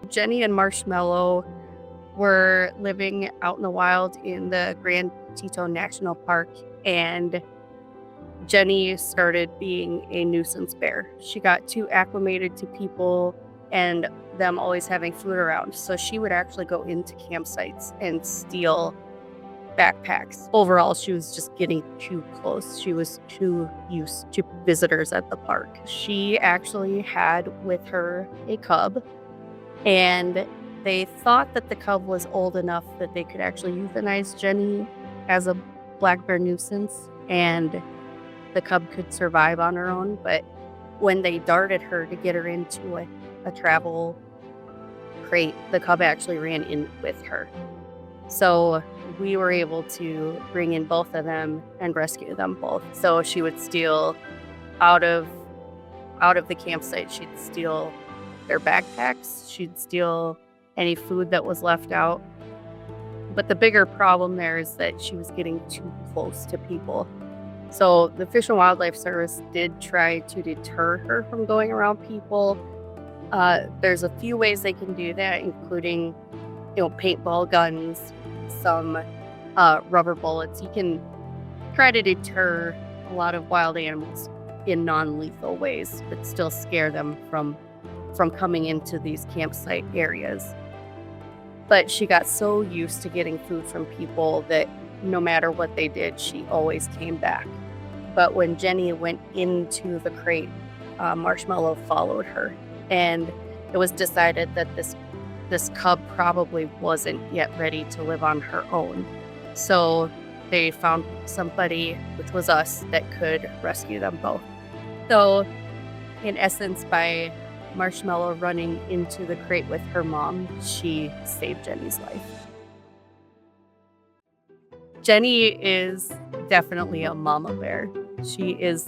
Jenny and Marshmallow were living out in the wild in the Grand Teton National Park, and Jenny started being a nuisance bear. She got too acclimated to people and them always having food around. So she would actually go into campsites and steal backpacks. Overall, she was just getting too close. She was too used to visitors at the park. She actually had with her a cub, and they thought that the cub was old enough that they could actually euthanize Jenny as a black bear nuisance, and the cub could survive on her own. But when they darted her to get her into a travel crate, the cub actually ran in with her. So we were able to bring in both of them and rescue them both. So she would steal out of the campsite. She'd steal their backpacks. She'd steal any food that was left out. But the bigger problem there is that she was getting too close to people. So the Fish and Wildlife Service did try to deter her from going around people. There's a few ways they can do that, including, paintball guns, some rubber bullets. You can try to deter a lot of wild animals in non-lethal ways, but still scare them from coming into these campsite areas. But she got so used to getting food from people that no matter what they did, she always came back. But when Jenny went into the crate, Marshmallow followed her, and it was decided that this cub probably wasn't yet ready to live on her own. So they found somebody, which was us, that could rescue them both. So in essence, by Marshmallow running into the crate with her mom, she saved Jenny's life. Jenny is definitely a mama bear. She is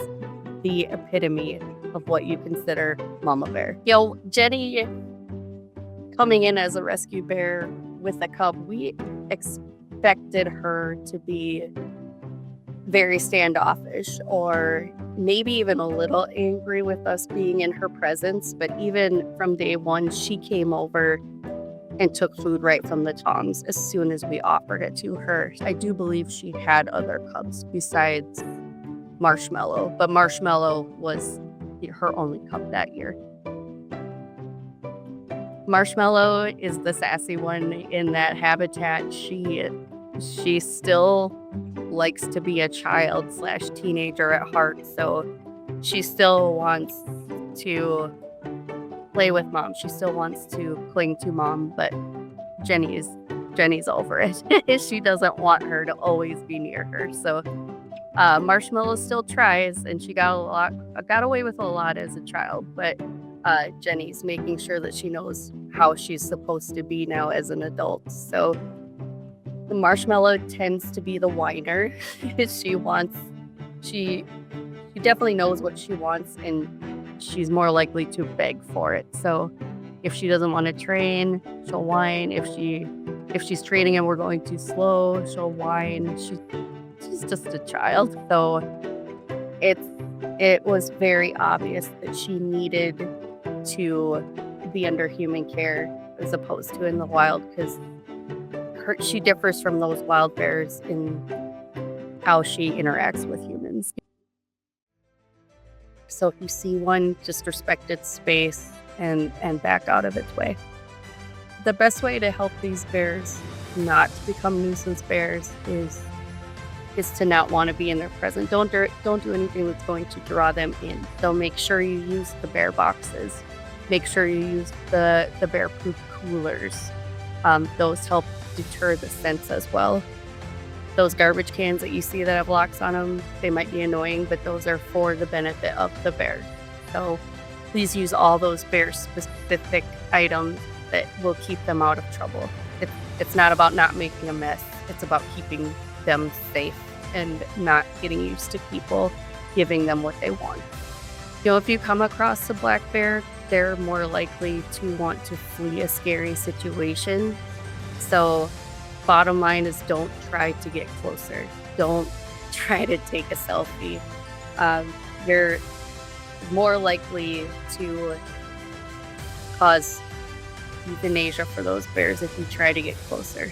the epitome of what you consider mama bear. Jenny coming in as a rescue bear with a cub, we expected her to be very standoffish or maybe even a little angry with us being in her presence. But even from day one, she came over and took food right from the tongs as soon as we offered it to her. I do believe she had other cubs besides Marshmallow, but Marshmallow was her only cub that year. Marshmallow is the sassy one in that habitat. She still likes to be a child / teenager at heart, so she still wants to play with mom. She still wants to cling to mom, but Jenny's over it. She doesn't want her to always be near her. So Marshmallow still tries, and she got away with a lot as a child, but Jenny's making sure that she knows how she's supposed to be now as an adult. So the Marshmallow tends to be the whiner. She definitely knows what she wants, and she's more likely to beg for it. So if she doesn't want to train, she'll whine. If she's training and we're going too slow, she'll whine. She's just a child. So it was very obvious that she needed to be under human care as opposed to in the wild, because she differs from those wild bears in how she interacts with humans. So if you see one, just respect its space and back out of its way. The best way to help these bears not become nuisance bears is to not want to be in their presence. Don't do anything that's going to draw them in. So make sure you use the bear boxes. Make sure you use the bear-proof coolers. Those help deter the scents as well. Those garbage cans that you see that have locks on them, they might be annoying, but those are for the benefit of the bear. So please use all those bear-specific items that will keep them out of trouble. It's not about not making a mess. It's about keeping them safe and not getting used to people giving them what they want. If you come across a black bear, they're more likely to want to flee a scary situation. So bottom line is, don't try to get closer. Don't try to take a selfie. You're more likely to cause euthanasia for those bears if you try to get closer.